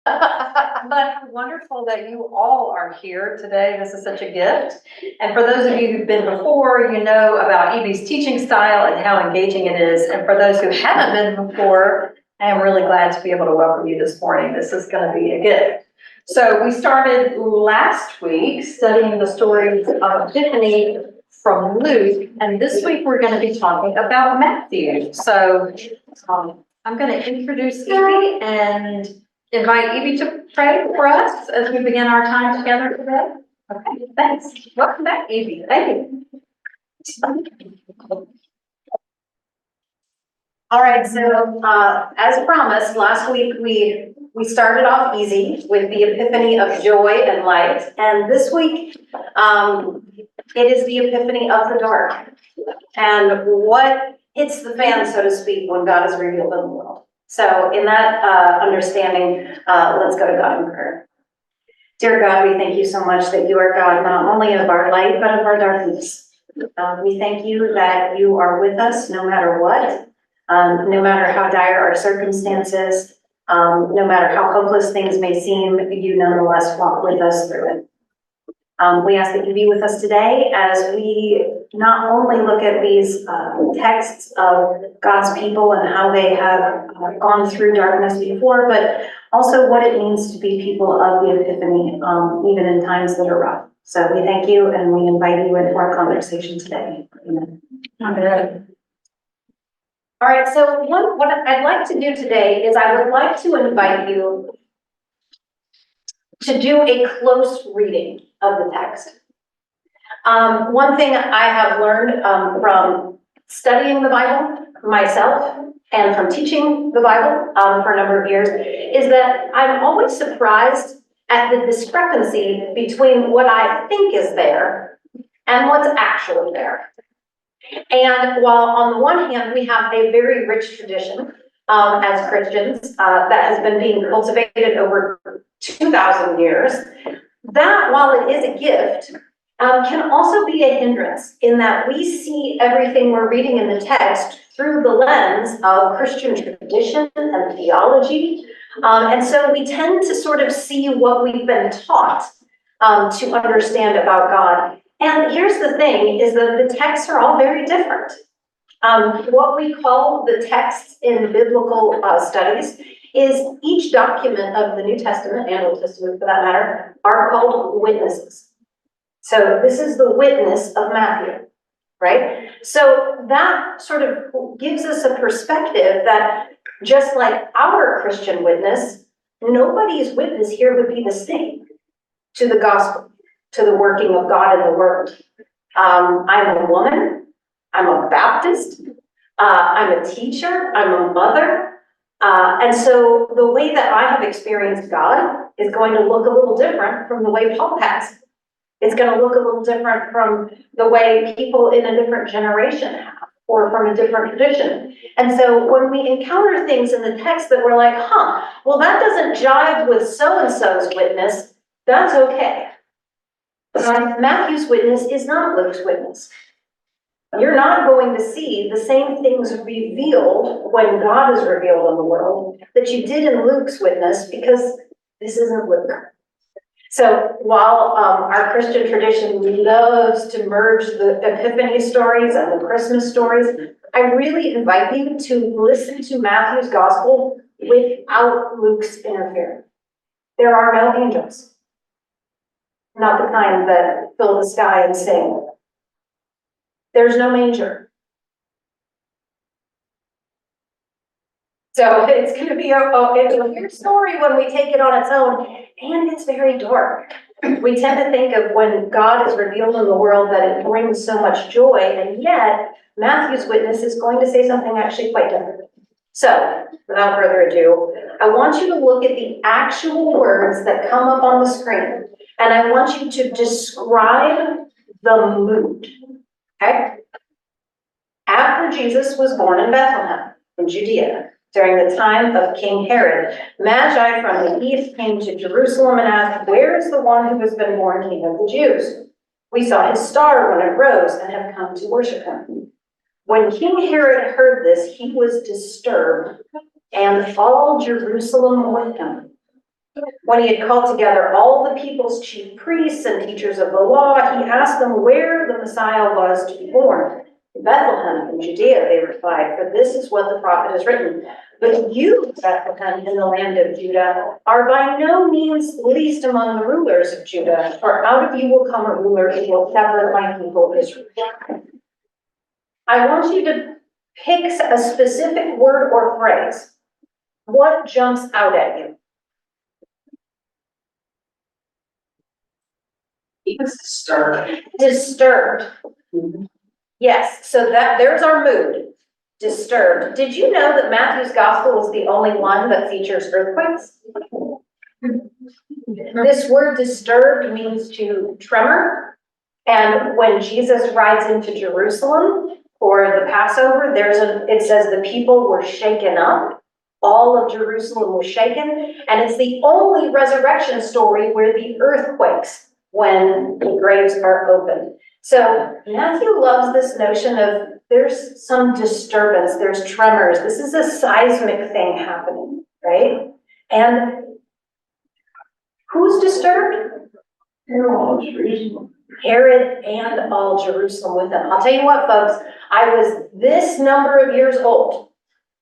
But wonderful that you all are here today. This is such a gift. And for those of you who've been before, you know about Evie's teaching style and how engaging it is. And for those who haven't been before, I am really glad to be able to welcome you this morning. This is going to be a gift. So we started last week studying the stories of Epiphany from Luke, and this week we're going to be talking about Matthew. So I'm going to introduce Evie and invite Evie to pray for us as we begin our time together today. Okay, thanks. Welcome back, Evie. Thank you. All right, so as promised, last week we started off easy with the epiphany of joy and light, and this week it is the epiphany of the dark and what hits the fan, so to speak, when God is revealed in the world. So in that understanding, let's go to God in prayer. Dear God, we thank you so much that you are God, not only of our light, but of our darkness. We thank you that you are with us no matter what. No matter how dire our circumstances, no matter how hopeless things may seem, you nonetheless walk with us through it. We ask that you be with us today as we not only look at these texts of God's people and how they have gone through darkness before, but also what it means to be people of the Epiphany, even in times that are rough. So we thank you and we invite you into our conversation today. Amen. Amen. All right, so what I'd like to do today is I would like to invite you to do a close reading of the text. One thing I have learned from studying the Bible myself and from teaching the Bible for a number of years is that I'm always surprised at the discrepancy between what I think is there and what's actually there. And while on the one hand, we have a very rich tradition as Christians that has been being cultivated over 2,000 years, that while it is a gift, can also be a hindrance in that we see everything we're reading in the text through the lens of Christian tradition and theology. And so we tend to sort of see what we've been taught to understand about God. And here's the thing, is that the texts are all very different. What we call the texts in biblical studies is each document of the New Testament and Old Testament for that matter are called witnesses. So this is the witness of Matthew, right? So that sort of gives us a perspective that just like our Christian witness, nobody's witness here would be the same to the gospel, to the working of God in the world. I'm a woman, I'm a Baptist, I'm a teacher, I'm a mother. And so the way that I have experienced God is going to look a little different from the way Paul has. It's going to look a little different from the way people in a different generation have, or from a different tradition. And so when we encounter things in the text that we're like, well, that doesn't jive with so-and-so's witness, that's okay. Matthew's witness is not Luke's witness. You're not going to see the same things revealed when God is revealed in the world that you did in Luke's witness, because this isn't Luke. So while our Christian tradition loves to merge the Epiphany stories and the Christmas stories, I really invite you to listen to Matthew's gospel without Luke's interference. There are no angels. Not the kind that fill the sky and sing. There's no manger. So it's going to be it's a weird story when we take it on its own, and it's very dark. We tend to think of when God is revealed in the world that it brings so much joy, and yet Matthew's witness is going to say something actually quite different. So, without further ado, I want you to look at the actual words that come up on the screen, and I want you to describe the mood, okay? After Jesus was born in Bethlehem, in Judea, during the time of King Herod, Magi from the east came to Jerusalem and asked, "Where is the one who has been born King of the Jews? We saw his star when it rose and have come to worship him." When King Herod heard this, he was disturbed, and all Jerusalem with him. When he had called together all the people's chief priests and teachers of the law, he asked them where the Messiah was to be born. In Bethlehem in Judea, they replied, for this is what the prophet has written. But you, Bethlehem, in the land of Judah, are by no means least among the rulers of Judah, for out of you will come a ruler who will shepherd my people Israel. I want you to pick a specific word or phrase. What jumps out at you? Disturbed. Disturbed. Yes, so there's our mood. Disturbed. Did you know that Matthew's gospel is the only one that features earthquakes? This word disturbed means to tremor. And when Jesus rides into Jerusalem for the Passover, it says the people were shaken up. All of Jerusalem was shaken. And it's the only resurrection story where the earth quakes when the graves are opened. So Matthew loves this notion of there's some disturbance, there's tremors. This is a seismic thing happening, right? And who's disturbed? Herod and all Jerusalem with him. I'll tell you what, folks, I was this number of years old.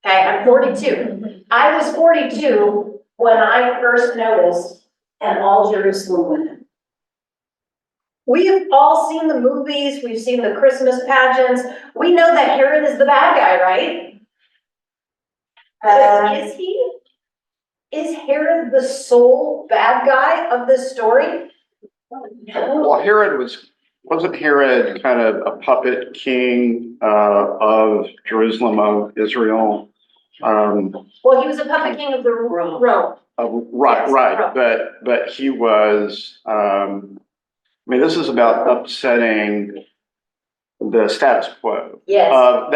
Okay, I'm 42. I was 42 when I first noticed and all Jerusalem with him. We've all seen the movies, we've seen the Christmas pageants. We know that Herod is the bad guy, right? But is he? Is Herod the sole bad guy of this story? Well, wasn't Herod kind of a puppet king of Jerusalem, of Israel? Well, he was a puppet king of the Rome. Right, Yes, right. Rome. But he was. I mean, this is about upsetting the status quo. Yes. Of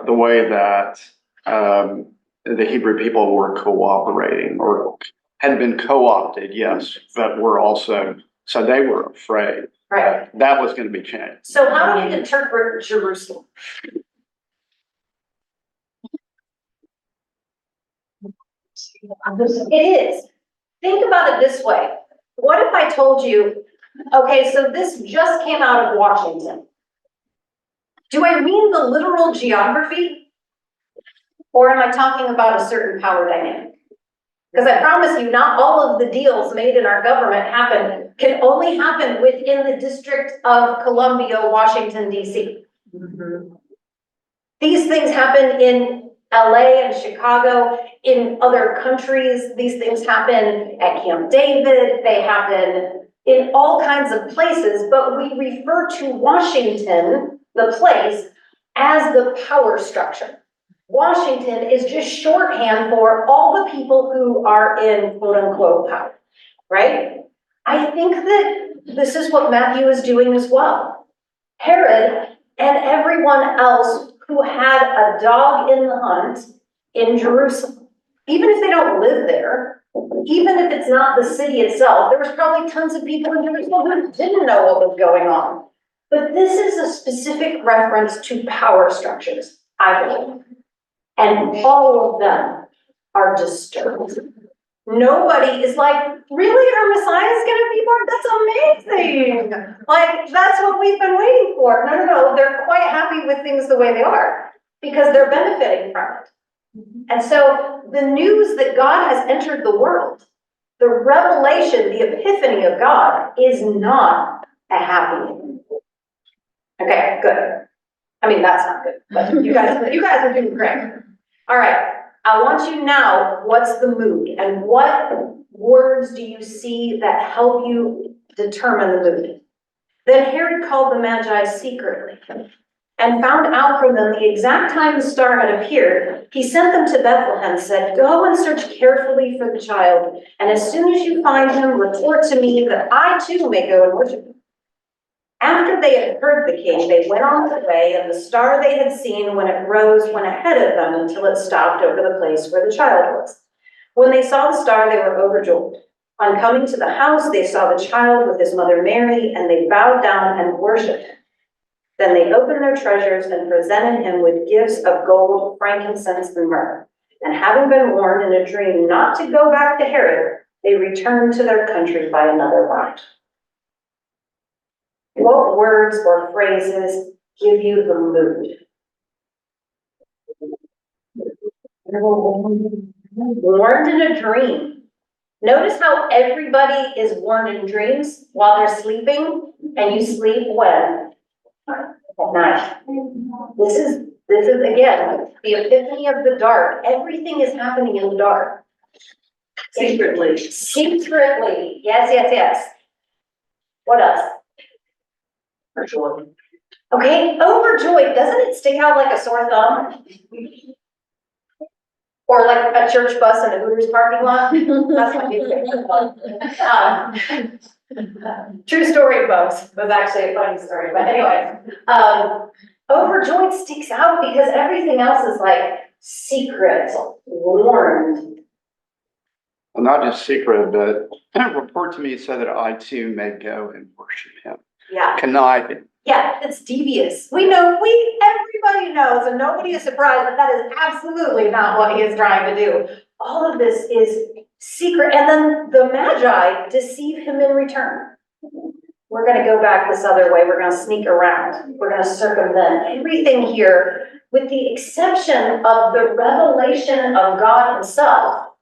the way that the Hebrew people were cooperating or had been co-opted, yes, but were also, so they were afraid. Right. That was going to be changed. So how do you interpret Jerusalem? It is. Think about it this way. What if I told you, okay, so this just came out of Washington. Do I mean the literal geography? Or am I talking about a certain power dynamic? Because I promise you, not all of the deals made in our government can only happen within the District of Columbia, Washington, D.C. Mm-hmm. These things happen in LA and Chicago, in other countries. These things happen at Camp David. They happen in all kinds of places, but we refer to Washington, the place, as the power structure. Washington is just shorthand for all the people who are in quote unquote power, right? I think that this is what Matthew is doing as well. Herod and everyone else who had a dog in the hunt in Jerusalem, even if they don't live there, even if it's not the city itself, there was probably tons of people in Jerusalem who didn't know what was going on. But this is a specific reference to power structures, I believe. And all of them are disturbed. Nobody is like, really, our Messiah is going to be born? That's amazing. Like, that's what we've been waiting for. No. They're quite happy with things the way they are because they're benefiting from it. And so the news that God has entered the world, the revelation, the epiphany of God is not a happy news. Okay, good. I mean, that's not good, but you guys are doing great. All right, I want you now, what's the mood? And what words do you see that help you determine the mood? Then Herod called the Magi secretly and found out from them the exact time the star had appeared. He sent them to Bethlehem, said, go and search carefully for the child, and as soon as you find him, report to me that I too may go and worship him. After they had heard the king, they went on their way, and the star they had seen when it rose went ahead of them until it stopped over the place where the child was. When they saw the star, they were overjoyed. On coming to the house, they saw the child with his mother Mary, and they bowed down and worshipped him. Then they opened their treasures and presented him with gifts of gold, frankincense, and myrrh. And having been warned in a dream not to go back to Herod, they returned to their country by another route. What words or phrases give you the mood? Warned in a dream. Notice how everybody is warned in dreams while they're sleeping, and you sleep when? At night. This is again, the epiphany of the dark. Everything is happening in the dark. Secretly. Secretly, yes. What else? Virtually. Okay, overjoyed, doesn't it stick out like a sore thumb? Or like a church bus in a Hooters parking lot? That's my new favorite one. True story, folks. It was actually a funny story, but anyway. Overjoyed sticks out because everything else is like secret, warned. Well, not just secret, but report to me so that I too may go and worship him. Yeah. Conniving. Yeah, it's devious. Everybody knows, and nobody is surprised that that is absolutely not what he is trying to do. All of this is secret, and then the Magi deceive him in return. We're gonna go back this other way, we're gonna sneak around, we're gonna circumvent everything here, with the exception of the revelation of God himself.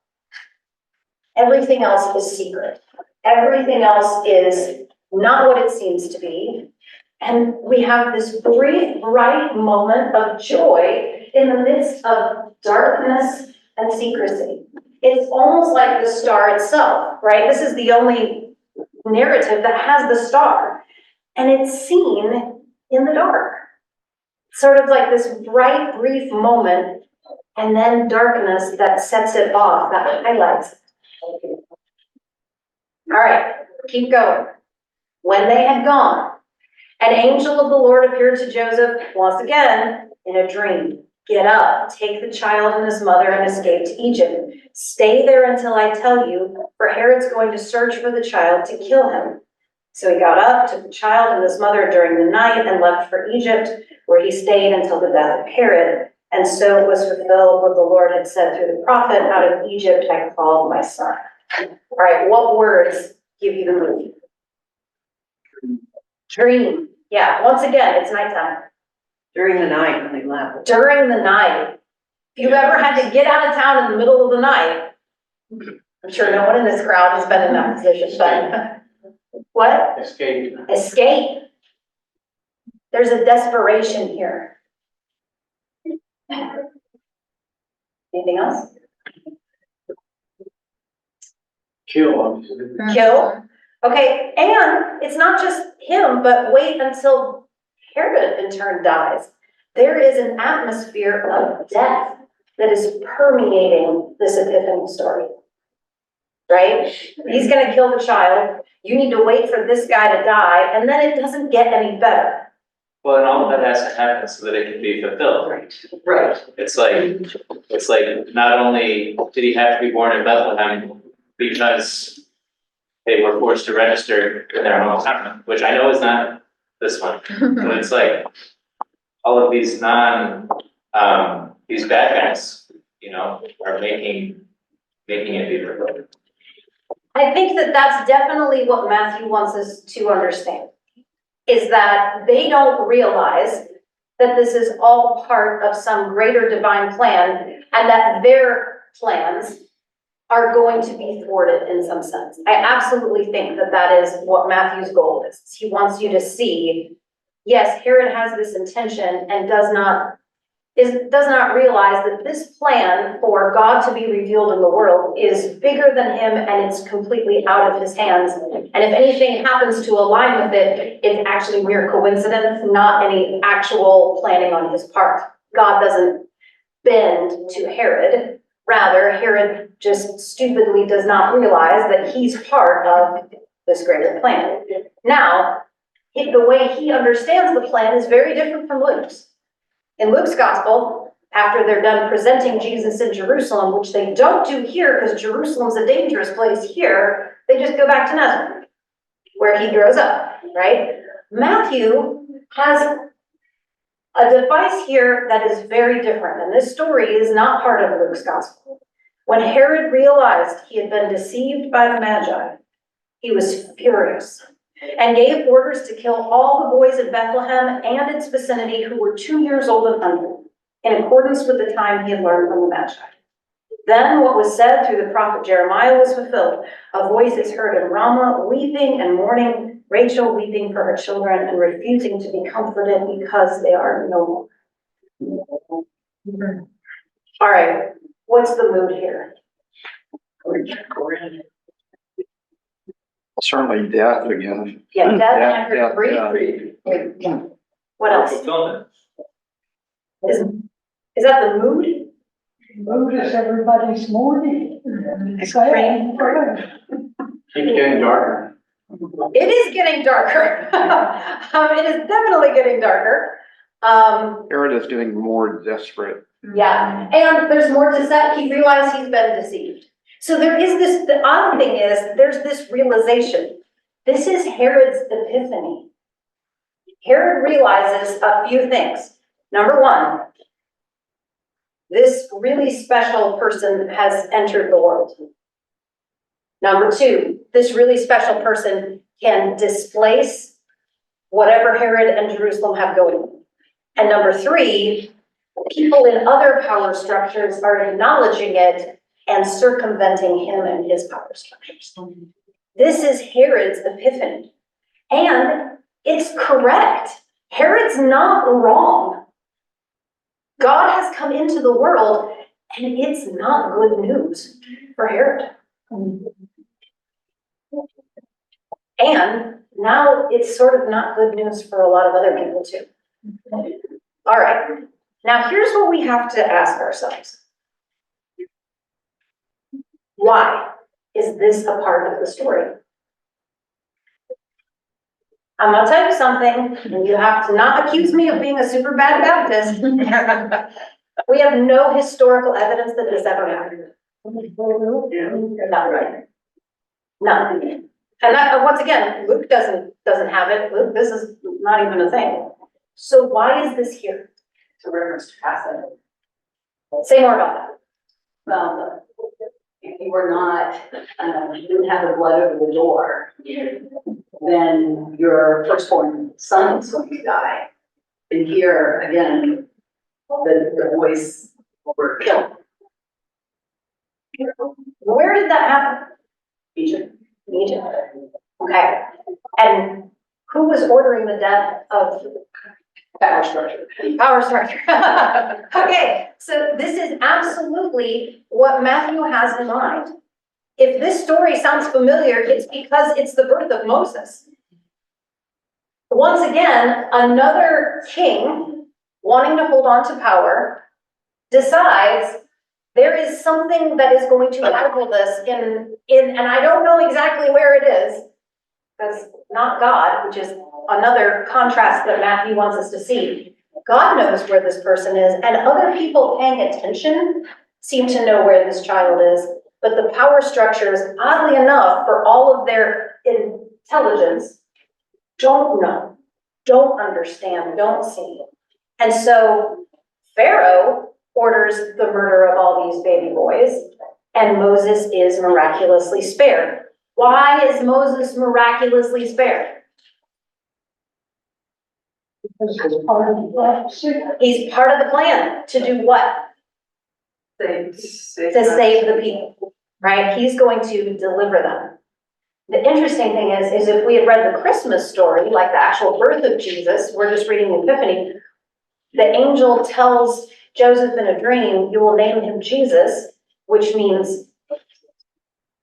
Everything else is secret. Everything else is not what it seems to be. And we have this brief, bright moment of joy in the midst of darkness and secrecy. It's almost like the star itself, right? This is the only narrative that has the star. And it's seen in the dark. Sort of like this bright, brief moment, and then darkness that sets it off, that highlights it. All right, keep going. When they had gone, an angel of the Lord appeared to Joseph once again in a dream. Get up, take the child and his mother and escape to Egypt. Stay there until I tell you, for Herod's going to search for the child to kill him. So he got up, took the child and his mother during the night and left for Egypt, where he stayed until the death of Herod. And so it was fulfilled what the Lord had said through the prophet, out of Egypt I called my son. All right, what words give you the mood? Dream. Yeah, once again, it's nighttime. During the night when they left. During the night. If you've ever had to get out of town in the middle of the night, I'm sure no one in this crowd has been in that position, but what? Escape. Escape. There's a desperation here. Anything else? Kill, obviously. Kill. Okay, and it's not just him, but wait until Herod in turn dies. There is an atmosphere of death that is permeating this Epiphany story. Right? He's gonna kill the child. You need to wait for this guy to die, and then it doesn't get any better. Well, and all of that has to happen so that it can be fulfilled. Right. It's like not only did he have to be born in Bethlehem because they were forced to register in their hometown, which I know is not this one, but it's like all of these these bad guys, are making it be fulfilled. I think that that's definitely what Matthew wants us to understand, is that they don't realize that this is all part of some greater divine plan, and that their plans are going to be thwarted in some sense. I absolutely think that that is what Matthew's goal is. He wants you to see, yes, Herod has this intention and does not realize that this plan for God to be revealed in the world is bigger than him, and it's completely out of his hands. And if anything happens to align with it, it's actually mere coincidence, not any actual planning on his part. God doesn't bend to Herod. Rather, Herod just stupidly does not realize that he's part of this greater plan. Now, the way he understands the plan is very different from Luke's. In Luke's gospel, after they're done presenting Jesus in Jerusalem, which they don't do here because Jerusalem's a dangerous place here, they just go back to Nazareth, where he grows up, right? Matthew has A device here that is very different, and this story is not part of Luke's gospel. When Herod realized he had been deceived by the Magi, he was furious and gave orders to kill all the boys in Bethlehem and its vicinity who were 2 years old and under, in accordance with the time he had learned from the Magi. Then what was said through the prophet Jeremiah was fulfilled. A voice is heard in Ramah, weeping and mourning, Rachel weeping for her children and refusing to be comforted because they are no more. All right, what's the mood here? Certainly death again. Yeah, death Yeah, and yeah, her grief. Yeah. What else? Fulfillment. Is that the mood? Mood is everybody's mourning. It's getting darker. It is getting darker. It is definitely getting darker. Herod is getting more desperate. Yeah, and there's more to that. He realized he's been deceived. So there is this, the odd thing is, there's this realization. This is Herod's epiphany. Herod realizes a few things. Number one, this really special person has entered the world. Number two, this really special person can displace whatever Herod and Jerusalem have going. And number three, people in other power structures are acknowledging it and circumventing him and his power structures. This is Herod's epiphany. And it's correct. Herod's not wrong. God has come into the world, and it's not good news for Herod. And now it's sort of not good news for a lot of other people too. All right, now here's what we have to ask ourselves. Why is this a part of the story? I'm gonna tell you something, and you have to not accuse me of being a super bad Baptist. We have no historical evidence that this ever happened. None. None. And that, once again, Luke doesn't have it. Luke, this is not even a thing. So why is this here? It's a reference to Passover. Say more about that. Well, if you were not, you didn't have the blood over the door, then your firstborn son is going to die. And here, again, the boys were killed. Where did that happen? Egypt. Egypt. Okay. And who was ordering the death of Power structure. power structure? Okay, so this is absolutely what Matthew has in mind. If this story sounds familiar, it's because it's the birth of Moses. Once again, another king wanting to hold on to power decides there is something that is going to rival this in, and I don't know exactly where it is, because not God, which is another contrast that Matthew wants us to see. God knows where this person is, and other people paying attention seem to know where this child is, but the power structures, oddly enough, for all of their intelligence, don't know, don't understand, don't see. And so Pharaoh orders the murder of all these baby boys, and Moses is miraculously spared. Why is Moses miraculously spared? Because it's part of the prophecy. He's part of the plan to do what? To save the people, right? He's going to deliver them. The interesting thing is if we had read the Christmas story, like the actual birth of Jesus, we're just reading the Epiphany, the angel tells Joseph in a dream, you will name him Jesus, which means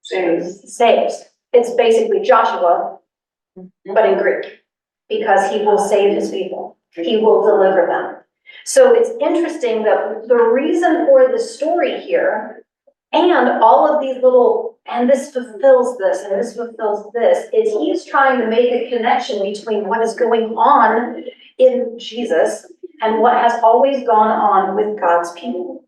saves. It's basically Joshua, but in Greek, because he will save his people. He will deliver them. So it's interesting that the reason for the story here, and all of these little, and this fulfills this, and this fulfills this, is he's trying to make a connection between what is going on in Jesus and what has always gone on with God's people.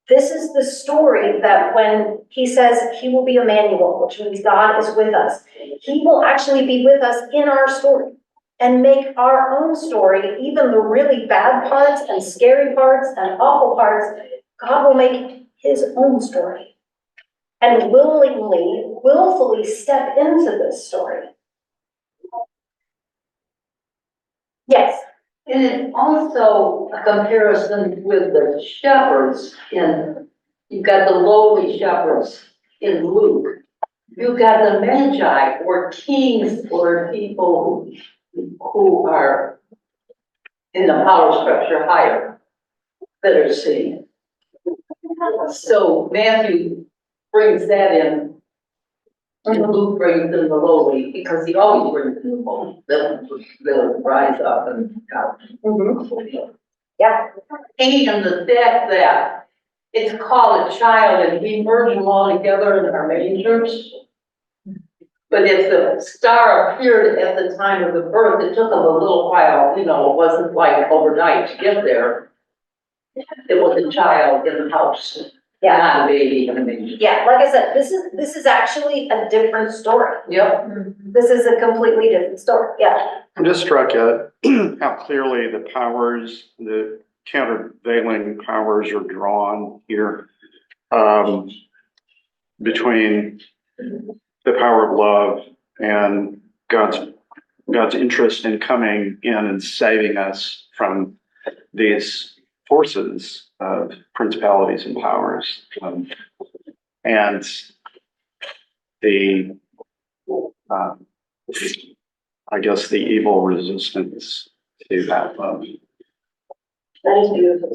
This is the story that when he says he will be Emmanuel, which means God is with us, he will actually be with us in our story. and make our own story, even the really bad parts and scary parts and awful parts, God will make his own story. And willfully step into this story. Yes, And it's also a comparison with the shepherds you've got the lowly shepherds in Luke. You've got the magi or kings or people who are in the power structure higher that are seen. So Matthew brings that in, and Luke brings in the lowly, because he always brings in the lowly, they'll rise up and out. yeah, And the fact that it's called a child and we merge them all together in our mangers. But if the star appeared at the time of the birth, it took them a little while, it wasn't like overnight to get there. It was a child in the house, yeah, not a baby in a manger. yeah, like I said, this is actually a different story. Yep. This is a completely different story, yeah. I'm just struck at how clearly the powers, the countervailing powers are drawn here, between the power of love and God's interest in coming in and saving us from these forces of principalities and powers, and the I guess the evil resistance to that love. That is beautiful.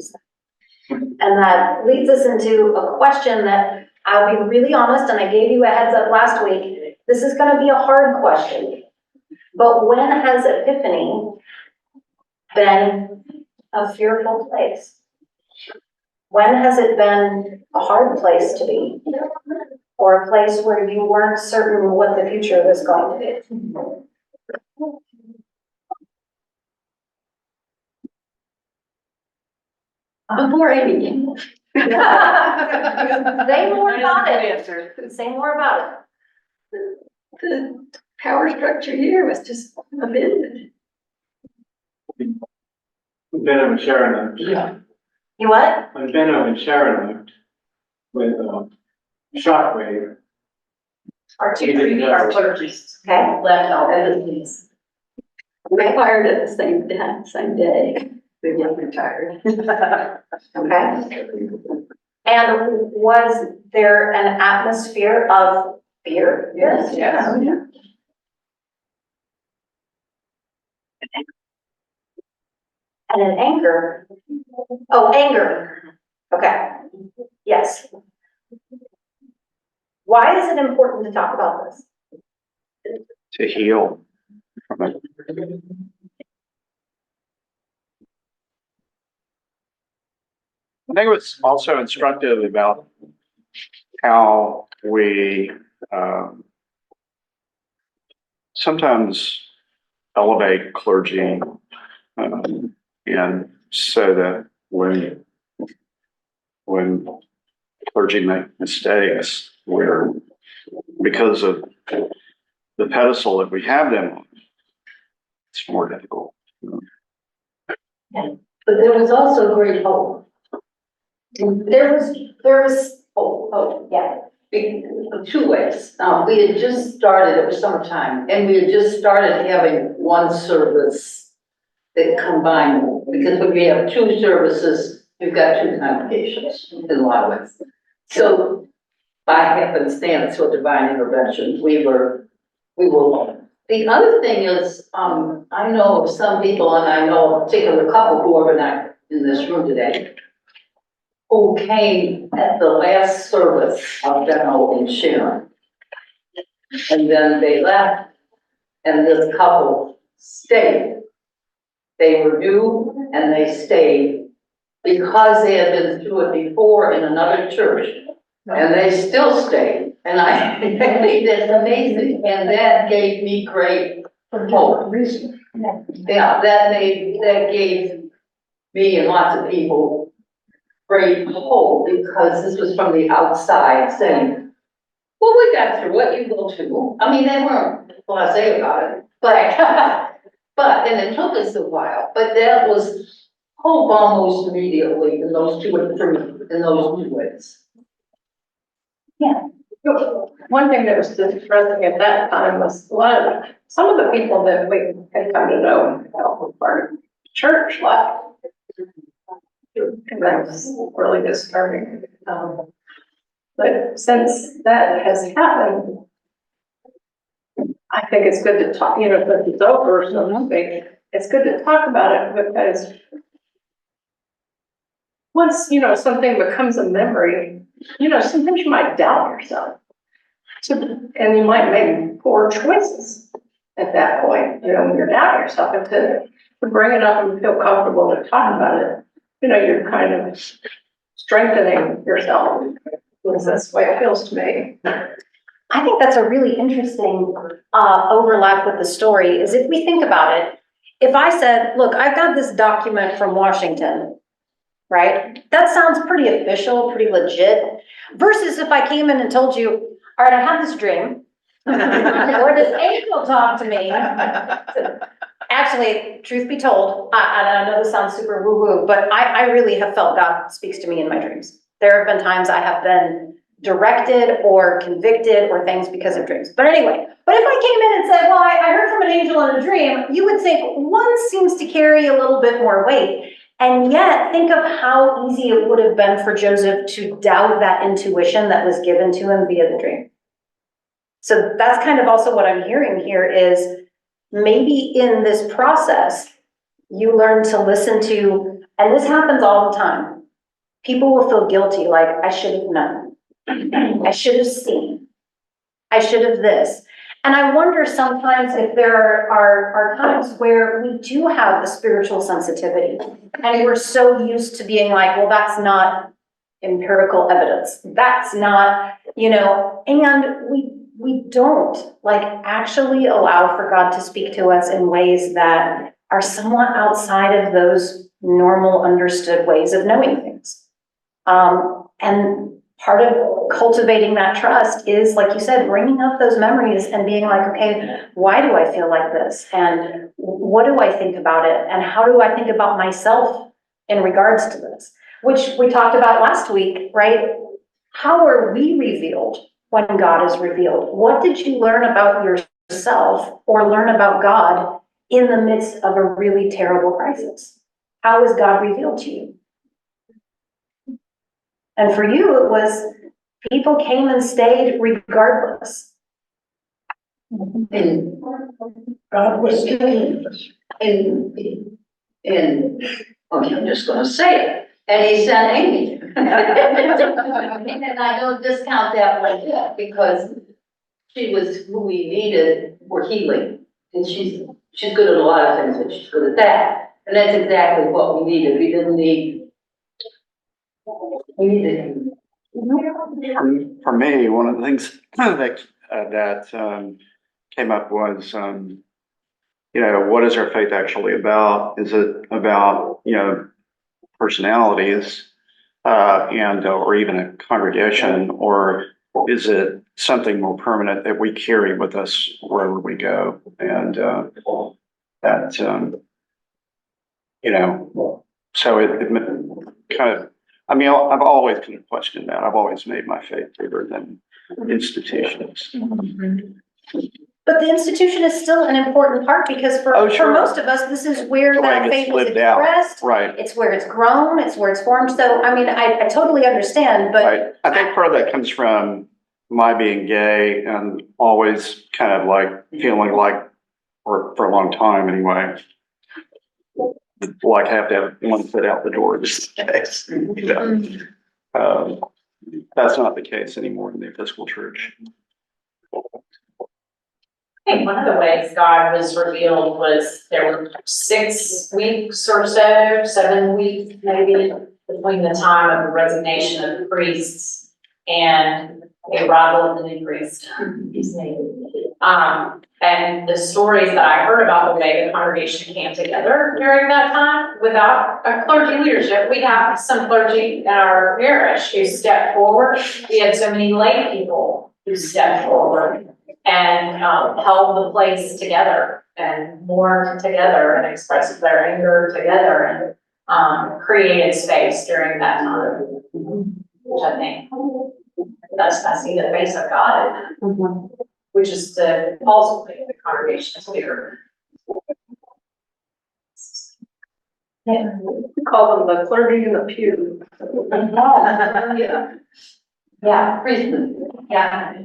And that leads us into a question that I'll be really honest, and I gave you a heads up last week. This is going to be a hard question. But when has Epiphany been a fearful place? When has it been a hard place to be? Or a place where you weren't certain what the future was going to be? Before anything. Say more about it. Say more about it. The power structure here was just abandoned. Benno and Sharon left. Yeah. You what? When Benno and Sharon left with Shockwave. Our He didn't know. Our clergies Okay. left all evidence. We fired at the same day. They were retired. Okay. And was there an atmosphere of fear? Yes. Yeah. And an anger. Oh, anger. Okay. Yes. Why is it important to talk about this? To heal from it. I think what's also instructive about how we sometimes elevate clergy, and so that when clergy make mistakes, we're, because of the pedestal that we have them on, it's more difficult. But there was also great hope. There was, oh, yeah. In two ways. We had just started, it was summertime, and we had just started having one service that combined, because when we have two services, you've got two congregations in a lot of ways. So by happenstance or divine intervention, we were one. The other thing is, I know of some people, and I know a particular couple who are not in this room today, who came at the last service of Benno and Sharon. And then they left, and this couple stayed. They were new and they stayed because they had been through it before in another church. And they still stayed. And I think that's amazing. And that gave me great hope. Reason. Yeah, that gave me and lots of people great hope, because this was from the outside saying, well, we got through it, you will too. I mean, they weren't blasé about it, but But, and it took us a while, but that was hope almost immediately in those two or three, in those 2 ways. One thing that was distressing at that time was some of the people that we had come to know and help were part of the church left. And that was really disturbing. But since that has happened, I think it's good to talk, you know, if it's over, so to speak, it's good to talk about it because once, you know, something becomes a memory, you know, sometimes you might doubt yourself. And you might make poor choices at that point, you know, when you're doubting yourself. And to bring it up and feel comfortable to talk about it, you know, you're kind of strengthening yourself. That's the way it feels to me. I think that's a really interesting overlap with the story, is if we think about it, if I said, look, I've got this document from Washington, right? That sounds pretty official, pretty legit, versus if I came in and told you, all right, I had this dream, or this angel talked to me. Actually, truth be told, I know this sounds super woo-woo, but I really have felt God speaks to me in my dreams. There have been times I have been directed or convicted or things because of dreams. But anyway, but if I came in and said, well, I heard from an angel in a dream, you would think one seems to carry a little bit more weight. And yet, think of how easy it would have been for Joseph to doubt that intuition that was given to him via the dream. So that's kind of also what I'm hearing here is maybe in this process, you learn to listen to, and this happens all the time. People will feel guilty, like, I should have known. I should have seen. I should have this. And I wonder sometimes if there are times where we do have a spiritual sensitivity and we're so used to being like, well, that's not empirical evidence. That's not, you know, and we don't like actually allow for God to speak to us in ways that are somewhat outside of those normal understood ways of knowing things. And part of cultivating that trust is, like you said, bringing up those memories and being like, okay, why do I feel like this? And what do I think about it? And how do I think about myself in regards to this? Which we talked about last week, right? How are we revealed when God is revealed? What did you learn about yourself or learn about God in the midst of a really terrible crisis? How is God revealed to you? And for you, it was people came and stayed regardless. And God was killing us. okay, I'm just gonna say it, and he sent Amy. And I don't discount that one bit, because she was who we needed for healing. And she's good at a lot of things, but she's good at that. And that's exactly what we needed. We didn't need, we needed him. For me, one of the things that came up was, you know, what is our faith actually about? Is it about, you know, personalities and or even a congregation, or is it something more permanent that we carry with us wherever we go? And that you know, so it kind of. I mean, I've always kind of questioned that. I've always made my faith bigger than institutions. But the institution is still an important part because for most of us, this is where The way that it gets faith is lived out. expressed. Right. It's where it's grown, it's where it's formed. So, I mean, I totally understand, but Right. I think part of that comes from my being gay and always kind of like feeling like, for a long time anyway, like have to have one foot out the door just in case. You know? That's not the case anymore in the Episcopal Church. I think one of the ways God was revealed was there were 6 weeks or so, 7 weeks maybe, between the time of the resignation of the priests and the arrival of the new priest. And the stories that I heard about the way the congregation came together during that time without a clergy leadership. We have some clergy in our parish who stepped forward. We had so many lay people who stepped forward and held the place together and mourned together and expressed their anger together and created space during that time, which I think that's I see the face of God, which is to ultimately the congregation spirit. We call them the clergy in the pew. Yeah. Yeah, yeah.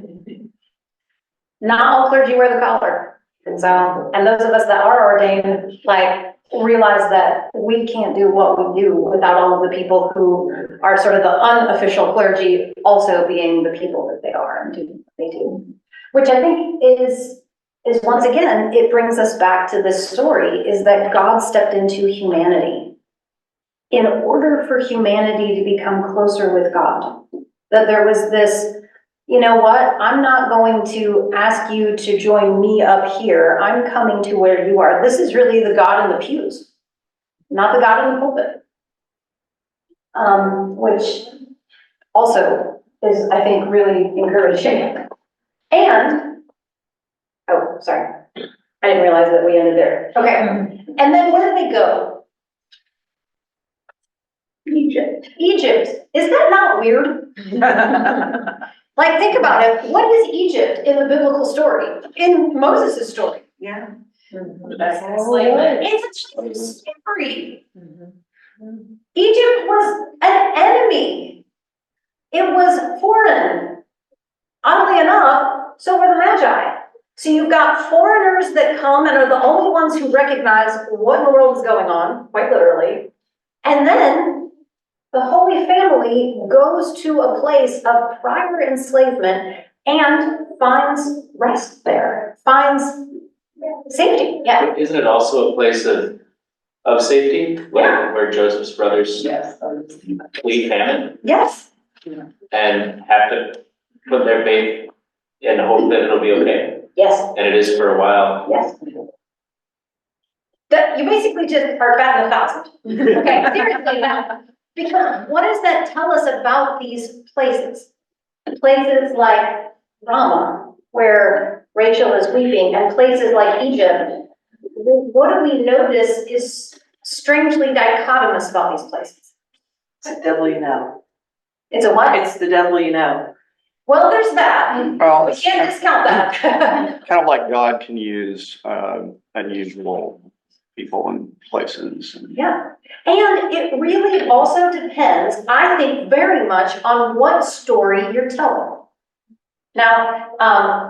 Not all clergy wear the collar. And so, and those of us that are ordained, like, realize that we can't do what we do without all of the people who are sort of the unofficial clergy also being the people that they are and do what they do. Which I think is once again, it brings us back to this story, is that God stepped into humanity in order for humanity to become closer with God. That there was this, you know what, I'm not going to ask you to join me up here. I'm coming to where you are. This is really the God in the pews, not the God in the pulpit. Which also is, I think, really encouraging. And, oh, sorry. I didn't realize that we ended there. Okay. And then where did they go? Egypt. Egypt. Is that not weird? Like, think about it. What is Egypt in the biblical story? In Moses' story? Yeah. That's enslavement. It's a story. Egypt was an enemy. It was foreign. Oddly enough, so were the Magi. So you've got foreigners that come and are the only ones who recognize what in the world is going on, quite literally. And then the Holy Family goes to a place of prior enslavement and finds rest there, finds safety. Yeah. But isn't it also a place of safety, like where Joseph's brothers Yes. flee famine Yes. and have to put their faith in the hope that it'll be okay? Yes. And it is for a while. Yes. That you basically just are batting 1,000. Okay, seriously now. Because what does that tell us about these places? Places like Ramah, where Rachel is weeping, and places like Egypt. What do we notice is strangely dichotomous about these places? It's the devil you know. It's a what? It's the devil you know. Well, there's that. Well, We it's can't discount that. kind of like God can use unusual people and places. Yeah, and it really also depends, I think, very much on what story you're telling. Now,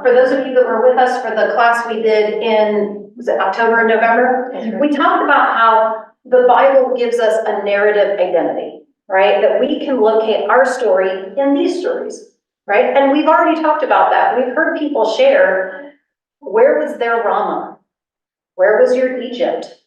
for those of you that were with us for the class we did in, was it October and November? We talked about how the Bible gives us a narrative identity, right? That we can locate our story in these stories, right? And we've already talked about that. We've heard people share, where was their Ramah? Where was your Egypt?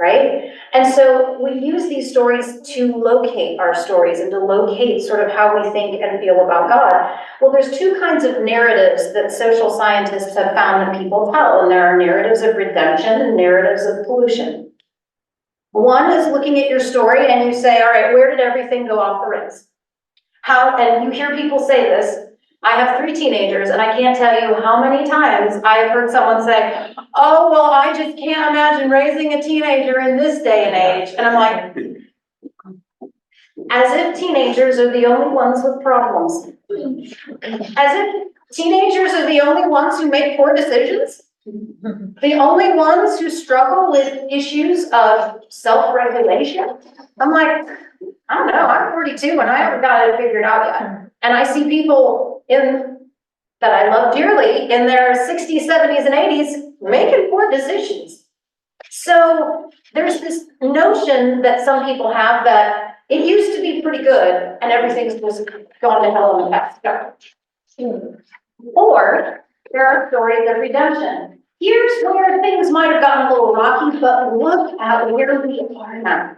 Right? And so we use these stories to locate our stories and to locate sort of how we think and feel about God. Well, there's two kinds of narratives that social scientists have found that people tell, and there are narratives of redemption and narratives of pollution. One is looking at your story and you say, all right, where did everything go off the rails? How, and you hear people say this. I have 3 teenagers, and I can't tell you how many times I have heard someone say, oh, well, I just can't imagine raising a teenager in this day and age. And I'm like, as if teenagers are the only ones with problems. As if teenagers are the only ones who make poor decisions. The only ones who struggle with issues of self-regulation. I'm like, I don't know, I'm 42 and I haven't got it figured out yet. And I see people that I love dearly in their 60s, 70s, and 80s making poor decisions. So there's this notion that some people have that it used to be pretty good and everything's just gone to hell in the past. Or there are stories of redemption. Here's where things might have gotten a little rocky, but look at where we are now.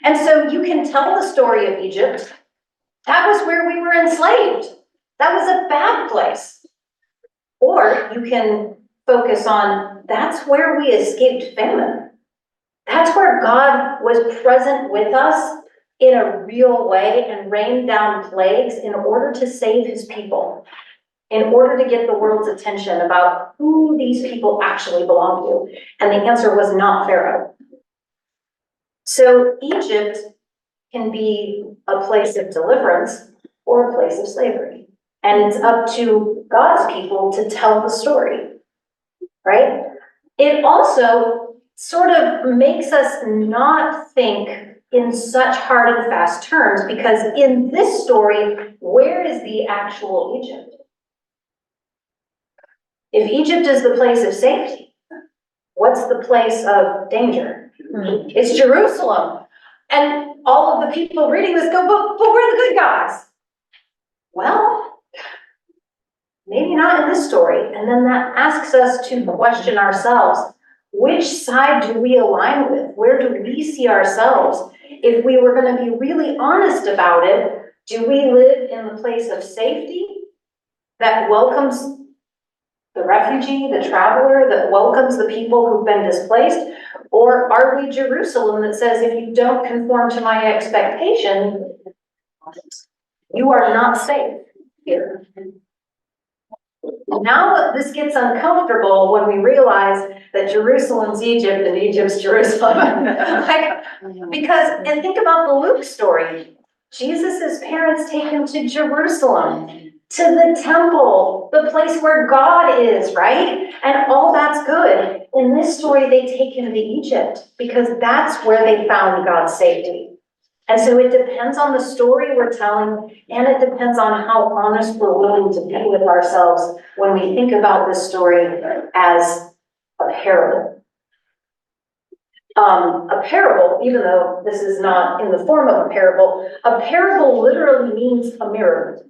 And so you can tell the story of Egypt. That was where we were enslaved. That was a bad place. Or you can focus on, that's where we escaped famine. That's where God was present with us in a real way and rained down plagues in order to save his people. in order to get the world's attention about who these people actually belong to? And the answer was not Pharaoh. So Egypt can be a place of deliverance or a place of slavery. And it's up to God's people to tell the story, right? It also sort of makes us not think in such hard and fast terms, because in this story, where is the actual Egypt? If Egypt is the place of safety, what's the place of danger? It's Jerusalem. And all of the people reading this go, but we're the good guys. Well, maybe not in this story. And then that asks us to question ourselves, which side do we align with? Where do we see ourselves? If we were going to be really honest about it, do we live in the place of safety that welcomes the refugee, the traveler, that welcomes the people who've been displaced? Or are we Jerusalem that says, if you don't conform to my expectation, you are not safe here? Now this gets uncomfortable when we realize that Jerusalem's Egypt and Egypt's Jerusalem. Because, and think about the Luke story. Jesus's parents take him to Jerusalem, to the temple, the place where God is, right? And all that's good. In this story, they take him to Egypt because that's where they found God's safety. And so it depends on the story we're telling, and it depends on how honest we're willing to be with ourselves when we think about this story as a parable. A parable, even though this is not in the form of a parable literally means a mirror.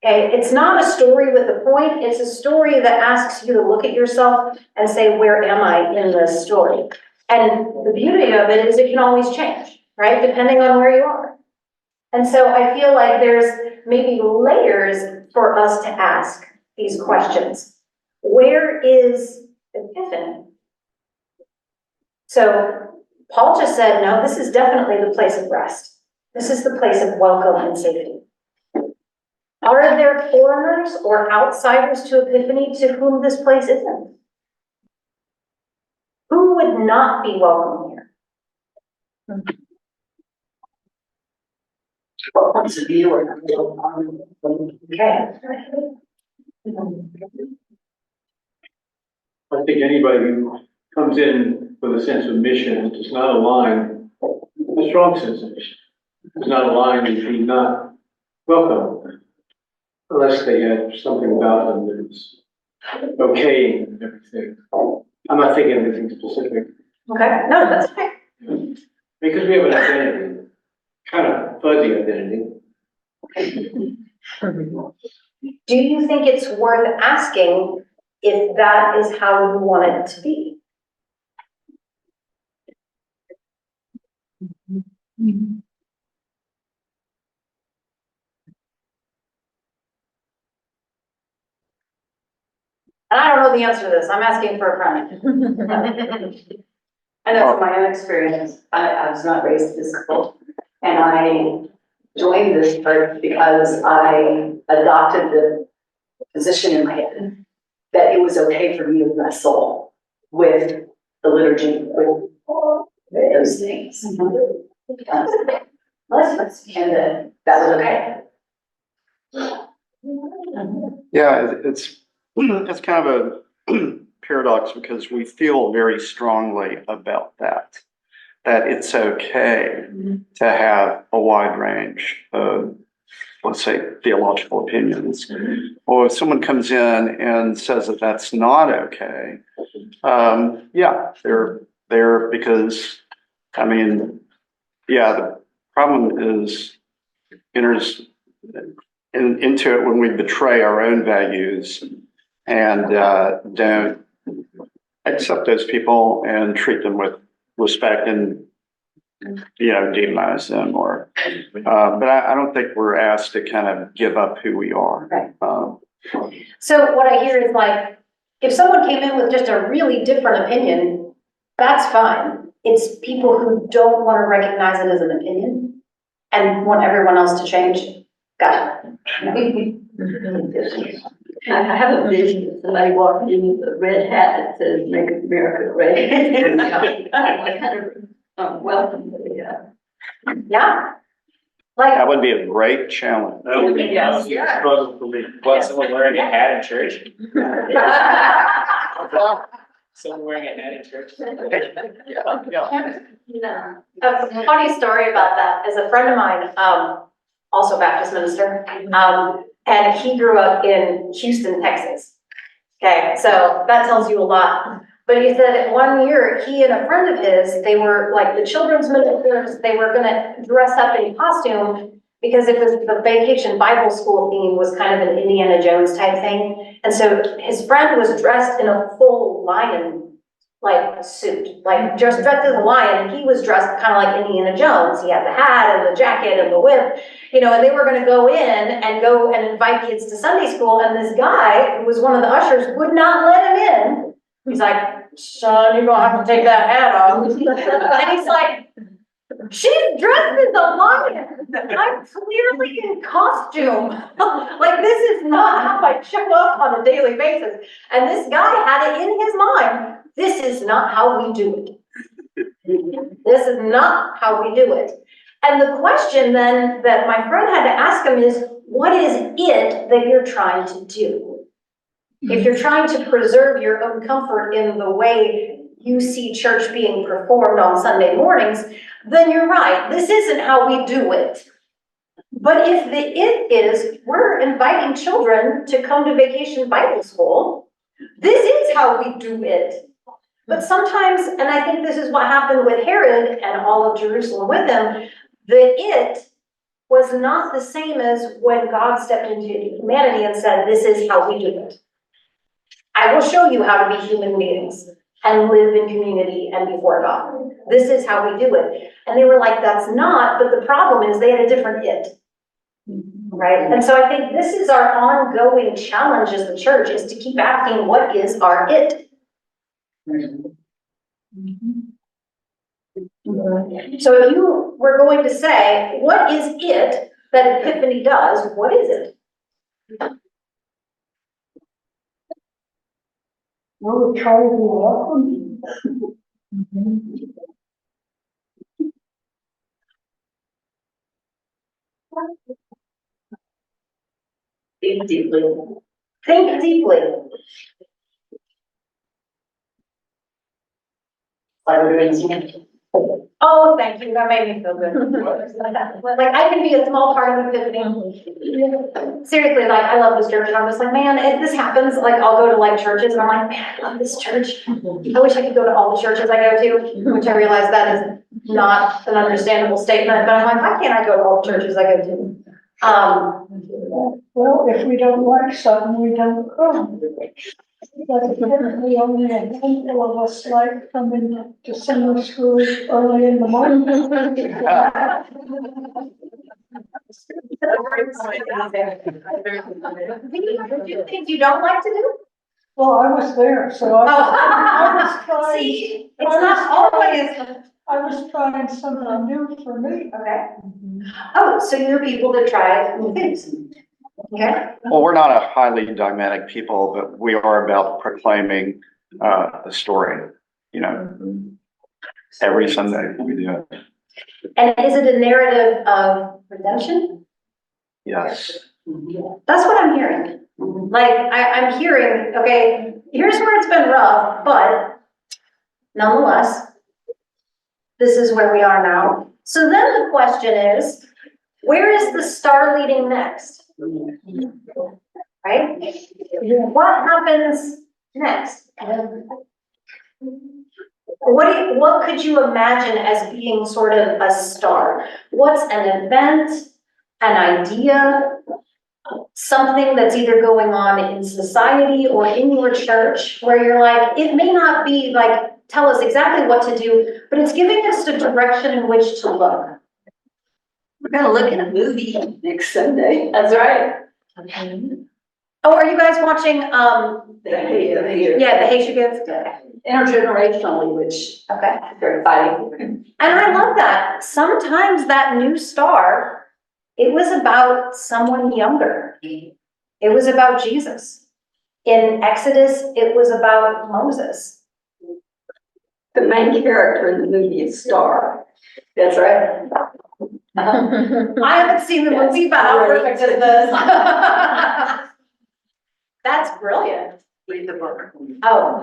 Okay, it's not a story with a point, it's a story that asks you to look at yourself and say, where am I in this story? And the beauty of it is it can always change, right? Depending on where you are. And so I feel like there's maybe layers for us to ask these questions. Where is Epiphany? So Paul just said, no, this is definitely the place of rest. This is the place of welcome and safety. Are there foreigners or outsiders to Epiphany to whom this place isn't? Who would not be welcome here? What points of view are Okay. I think anybody who comes in with a sense of mission does not align, a strong sense of mission, does not align with being not welcome, unless they had something about them that is okay and everything. I'm not thinking anything specific. Okay, no, that's fine. Because we have an identity, kind of fuzzy identity. Do you think it's worth asking if that is how you want it to be? And I don't know the answer to this. I'm asking for a friend. I know from my own experience, I was not raised physical, and I joined this church because I adopted the position in my head that it was okay for me to wrestle with the liturgy, with those things. And that was okay. Yeah, it's kind of a paradox because we feel very strongly about that it's okay to have a wide range of, let's say, theological opinions. Or if someone comes in and says that that's not okay, yeah, they're there because, I mean, yeah, the problem is enters into it when we betray our own values and don't accept those people and treat them with respect and, demonize them or, but I don't think we're asked to kind of give up who we are. Right. So what I hear is like, if someone came in with just a really different opinion, that's fine. It's people who don't want to recognize it as an opinion and want everyone else to change. Got it. I haven't been, somebody walked in with a red hat that says, "Make America Great." I kind of, welcome, yeah. Yeah. Like, That would be a great challenge. That would be Yes. a struggle for me. What, someone wearing a hat in church? Someone wearing a hat in church? a funny story about that is a friend of mine, also Baptist minister, and he grew up in Houston, Texas. Okay, so that tells you a lot. But he said that one year, he and a friend of his, they were like the children's ministers, they were gonna dress up in costume because it was the vacation Bible school theme was kind of an Indiana Jones type thing. And so his friend was dressed in a full lion like suit, like just dressed as a lion, and he was dressed kind of like Indiana Jones. He had the hat and the jacket and the whip, you know, and they were gonna go in and go and invite kids to Sunday school, and this guy, who was one of the ushers, would not let him in. He's like, "Son, you're gonna have to take that hat off." And he's like, "She's dressed as a lion. I'm clearly in costume. Like, this is not how I show up on a daily basis." And this guy had it in his mind, this is not how we do it. This is not how we do it. And the question then that my friend had to ask him is, what is it that you're trying to do? If you're trying to preserve your own comfort in the way you see church being performed on Sunday mornings, then you're right, this isn't how we do it. But if the it is, we're inviting children to come to Vacation Bible School, this is how we do it. But sometimes, and I think this is what happened with Herod and all of Jerusalem with him, the it was not the same as when God stepped into humanity and said, this is how we do it. I will show you how to be human beings and live in community and before God. This is how we do it. And they were like, that's not, but the problem is they had a different it. Right? And so I think this is our ongoing challenge as the church, is to keep asking, what is our it? So if you were going to say, what is it that Epiphany does? What is it? We'll try to welcome. Think deeply. Think deeply. Oh, thank you. That made me feel good. Like, I can be a small part of Epiphany. Seriously, like, I love this church, and I'm just like, man, if this happens, like, I'll go to like churches, and I'm like, man, I love this church. I wish I could go to all the churches I go to, which I realize that is not an understandable statement, but I'm like, why can't I go to all the churches I go to? Well, if we don't like something, we don't come. But apparently only a handful of us like coming to summer school early in the morning. Things you don't like to do? Well, I was there, so I was trying. See, it's not always. I was trying something new for me. Okay. Oh, so you're people that try new things. Okay. Well, we're not a highly dogmatic people, but we are about proclaiming the story, you know, every Sunday we do it. And is it a narrative of redemption? Yes. That's what I'm hearing. Like, I'm hearing, okay, here's where it's been rough, but nonetheless, this is where we are now. So then the question is, where is the star leading next? Right? What happens next? What could you imagine as being sort of a star? What's an event, an idea, something that's either going on in society or in your church where you're like, it may not be like, tell us exactly what to do, but it's giving us the direction in which to look. We're gonna look at a movie next Sunday. That's right. Oh, are you guys watching, The Hay. yeah, the Hay Gives? Intergenerationally, which Okay. they're fighting. And I love that. Sometimes that new star, it was about someone younger. It was about Jesus. In Exodus, it was about Moses. The main character in the movie is Star. That's right. I haven't seen the movie, but how perfect is this? That's brilliant. Read the book. Oh,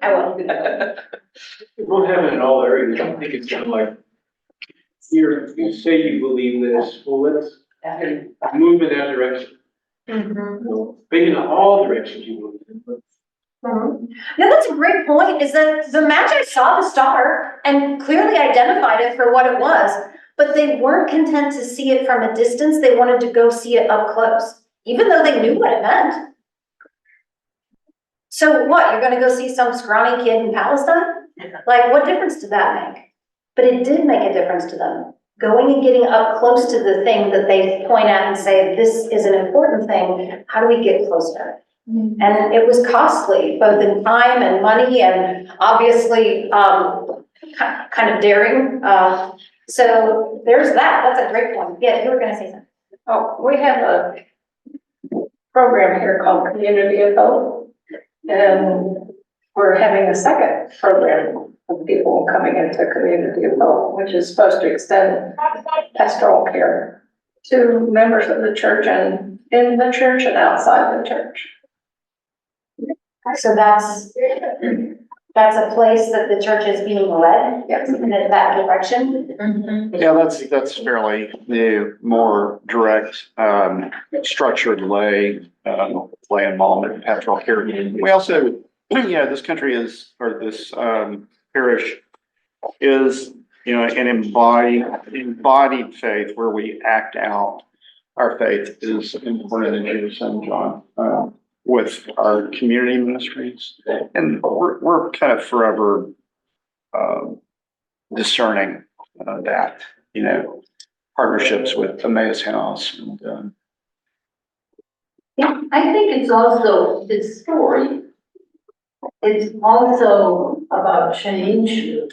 I will. It won't happen in all areas. I think it's kind of like, you say you believe this, well, let's move in that direction. Maybe not all directions you believe in. No, that's a great point, is that the Magi saw the star and clearly identified it for what it was, but they weren't content to see it from a distance, they wanted to go see it up close, even though they knew what it meant. So what, you're gonna go see some scrawny kid in Palestine? Like, what difference did that make? But it did make a difference to them. Going and getting up close to the thing that they point at and say, this is an important thing, how do we get closer? And it was costly, both in time and money and obviously, kind of daring. So there's that, that's a great point. Yeah, you were gonna say something. Oh, we have a program here called Community of Hope. And we're having a second program of people coming into Community of Hope, which is supposed to extend pastoral care to members of the church and in the church and outside the church. So that's a place that the church is being led, Yes. in that direction. Yeah, that's fairly new, more direct, structured lay involvement in pastoral care. We also, this country is, or this parish is, an embodied faith where we act out our faith is important in Jesus and John. With our community ministries, and we're kind of forever discerning that, partnerships with Emmaus House and Yeah, I think it's also his story. It's also about change,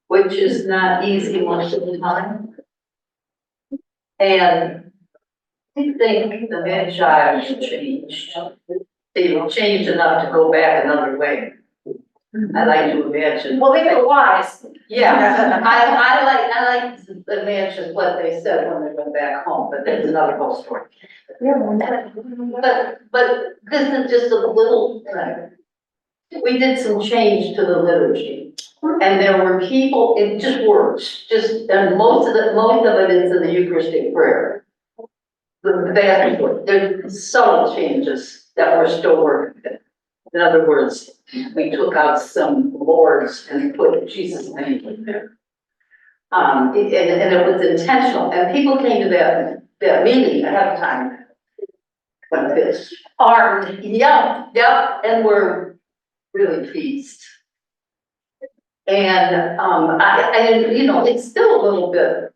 which is not easy most of the time. And I think the Magi changed. They changed enough to go back another way. I like to imagine. Well, they were wise. Yeah, I like to imagine what they said when they went back home, but that's another whole story. But this is just a little thing. We did some change to the liturgy. And there were people, it just works, and most of it is in the Eucharistic prayer. The vast majority, there's subtle changes that we're still working with. In other words, we took out some lords and put Jesus' name in there. And it was intentional, and people came to that meeting ahead of time. Like this. Armed, yeah, and were really pleased. And, it's still a little bit.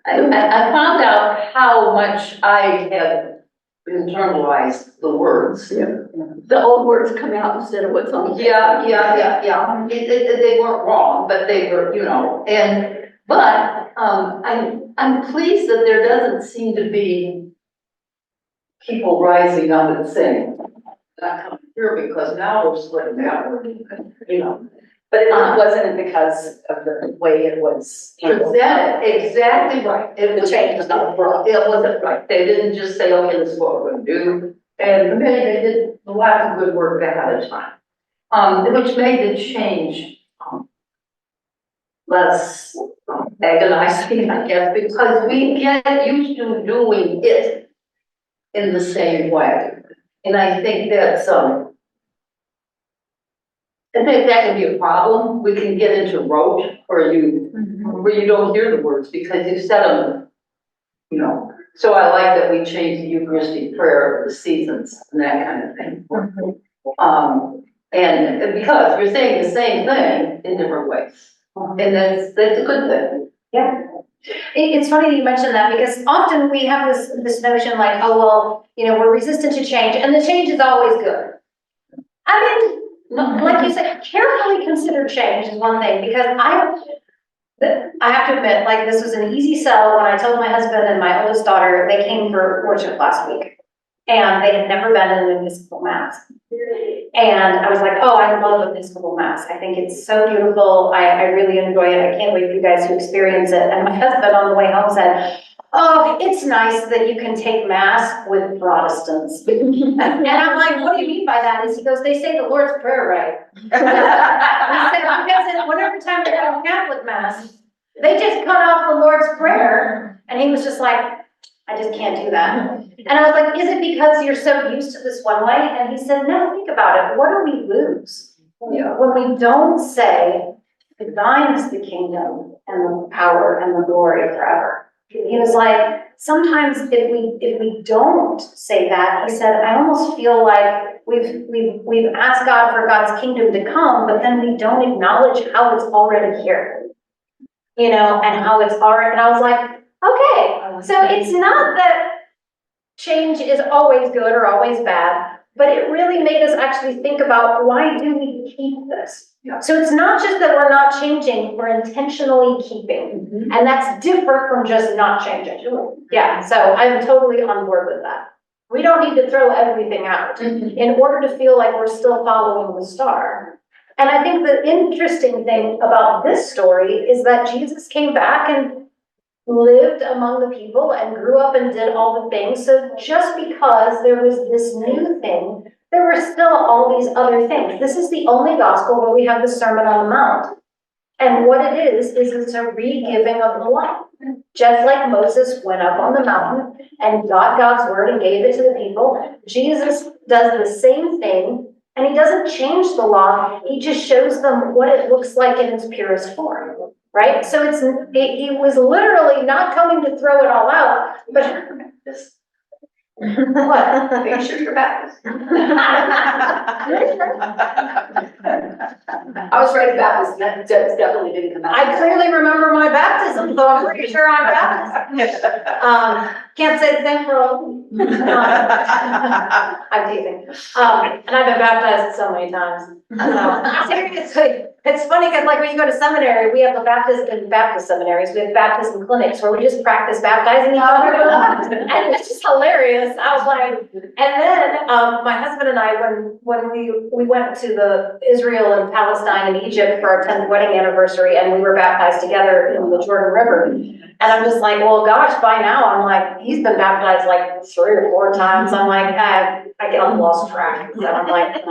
I found out how much I had internalized the words. Yeah. The old words come out instead of what's on. Yeah. They weren't wrong, but they were, but I'm pleased that there doesn't seem to be people rising up and saying, not coming here because now we're splitting out, But it wasn't because of the way it was handled. Exactly right. The change was not brought. It wasn't right. They didn't just say, okay, this is what we're gonna do. And they did a lot of good work ahead of time. Which made the change less agonizing, I guess, because we get used to doing it in the same way. And I think that's, I think that can be a problem. We can get into rote where you don't hear the words because you said them, So I like that we changed the Eucharistic prayer, the seasons and that kind of thing. And because you're saying the same thing in different ways. And that's a good thing. Yeah. It's funny that you mentioned that because often we have this notion like, oh, well, we're resistant to change and the change is always good. I mean, like you said, carefully considered change is one thing because I have to admit, like this was an easy sell when I told my husband and my oldest daughter, they came for worship last week. and they had never been in an Episcopal Mass. And I was like, oh, I love Episcopal Mass. I think it's so beautiful. I really enjoy it. I can't wait for you guys to experience it. And my husband on the way home said, oh, it's nice that you can take Mass with Protestants. And I'm like, what do you mean by that? He goes, they say the Lord's Prayer right. He said, because whenever time we have a Catholic Mass, they just cut off the Lord's Prayer. And he was just like, I just can't do that. And I was like, is it because you're so used to this one way? And he said, no, think about it. What do we lose? When we don't say, thine is the kingdom and the power and the glory forever. He was like, sometimes if we don't say that, he said, I almost feel like we've asked God for God's kingdom to come, but then we don't acknowledge how it's already here. And how it's already, and I was like, okay, so it's not that change is always good or always bad, but it really made us actually think about, why do we keep this? So it's not just that we're not changing, we're intentionally keeping. And that's different from just not changing. Yeah, so I'm totally on board with that. We don't need to throw everything out in order to feel like we're still following the star. And I think the interesting thing about this story is that Jesus came back and lived among the people and grew up and did all the things. So just because there was this new thing, there were still all these other things. This is the only gospel where we have the Sermon on the Mount. And what it is it's a re-giving of the law. Just like Moses went up on the mountain and got God's word and gave it to the people, Jesus does the same thing, and he doesn't change the law. He just shows them what it looks like in its purest form. Right? So he was literally not coming to throw it all out, but what? Are you sure you're Baptist? I was raised Baptist, and that definitely didn't come out. I clearly remember my baptism, so I'm pretty sure I'm Baptist. Can't say the same for all. I'm teasing. And I've been baptized so many times. Seriously, it's funny because like when you go to seminary, we have a Baptist seminaries, we have baptism clinics where we just practice baptizing each other. And it's just hilarious. I was like, and then my husband and I, when we went to the Israel and Palestine and Egypt for our 10th wedding anniversary, and we were baptized together in the Jordan River. And I'm just like, well, gosh, by now, I'm like, he's been baptized like 3 or 4 times. I'm like, I get lost track. So I'm like,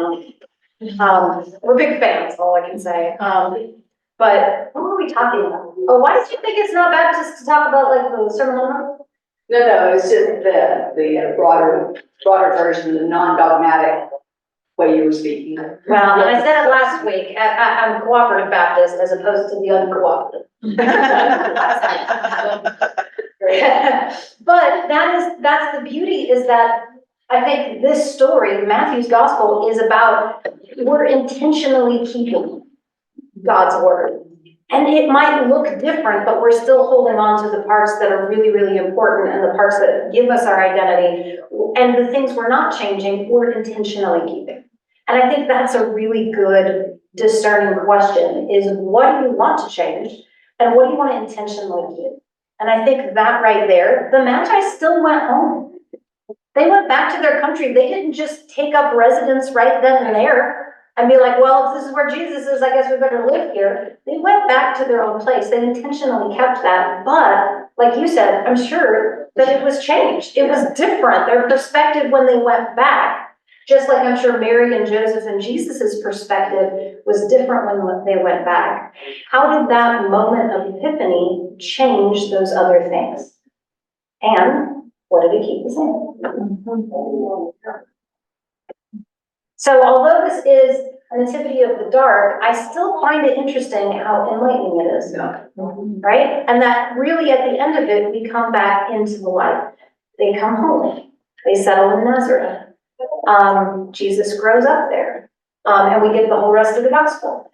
we're big fans, all I can say. But what were we talking about? Oh, why did you think it's not Baptist to talk about like the Sermon on the Mount? No, it's just the broader version, the non-dogmatic way you were speaking. Well, and I said it last week, I'm a cooperative Baptist as opposed to the uncooperative. But that's the beauty, is that I think this story, Matthew's gospel, is about, we're intentionally keeping God's word. And it might look different, but we're still holding on to the parts that are really, really important and the parts that give us our identity. And the things we're not changing, we're intentionally keeping. And I think that's a really good discerning question, is what do you want to change and what do you want to intentionally keep? And I think that right there, the Magi still went home. They went back to their country. They didn't just take up residence right then and there and be like, well, if this is where Jesus is, I guess we better live here. They went back to their own place. They intentionally kept that. But like you said, I'm sure that it was changed. It was different. Their perspective when they went back, just like I'm sure Mary and Joseph and Jesus's perspective was different when they went back. How did that moment of Epiphany change those other things? And what did it keep the same? So although this is a nativity of the dark, I still find it interesting how enlightening it is, right? And that really at the end of it, we come back into the light. They come home. They settle in Nazareth. Jesus grows up there. And we get the whole rest of the gospel.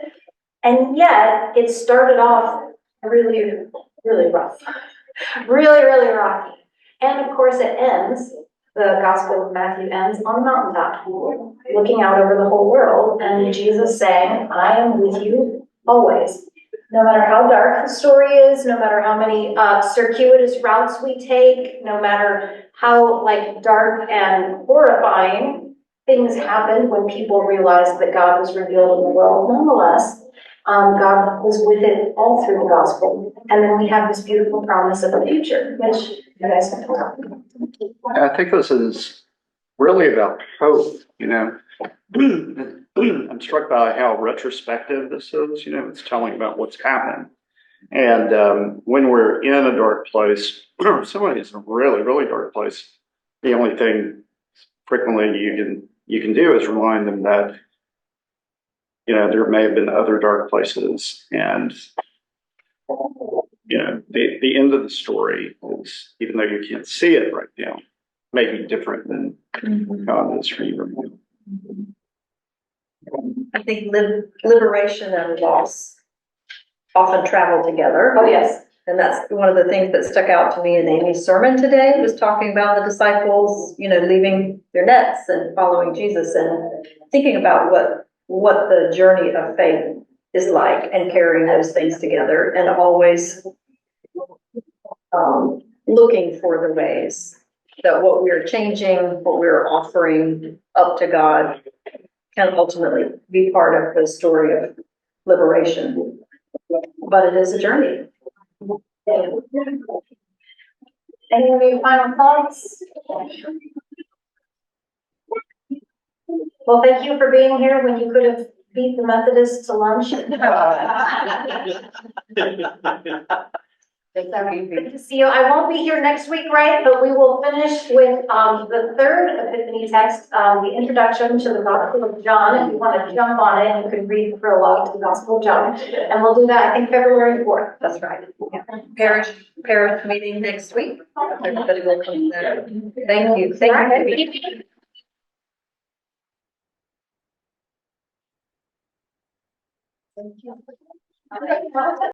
And yet, it started off really, really rough. Really, really rocky. And of course, it ends, the Gospel of Matthew ends on a mountaintop, looking out over the whole world, and Jesus saying, I am with you always. No matter how dark the story is, no matter how many circuitous routes we take, no matter how like dark and horrifying things happened when people realized that God was revealed in the world. Nonetheless, God was with it all through the gospel. And then we have this beautiful promise of the future, which you guys have talked about. I think this is really about hope, you know. I'm struck by how retrospective this is, you know, it's telling about what's happened. And when we're in a dark place, somebody is in a really, really dark place, the only thing frequently you can do is remind them that, you know, there may have been other dark places, and you know, the end of the story is, even though you can't see it right now, may be different than how it is for you right now. I think liberation and loss often travel together. Oh, yes. And that's one of the things that stuck out to me in Amy's sermon today, was talking about the disciples, you know, leaving their nets and following Jesus, and thinking about what the journey of faith is like, and carrying those things together, and always looking for the ways that what we're changing, what we're offering up to God, can ultimately be part of the story of liberation. But it is a journey. Any of your final thoughts? Well, thank you for being here when you could have beat the Methodists to lunch. Good to see you. I won't be here next week, right? But we will finish with the third Epiphany text, the introduction to the Gospel of John. If you want to jump on it, you can read the prologue to the Gospel of John. And we'll do that, I think, February 4th. That's right. Parish meeting next week. Everybody will come there. Thank you. Thank you. Thank you.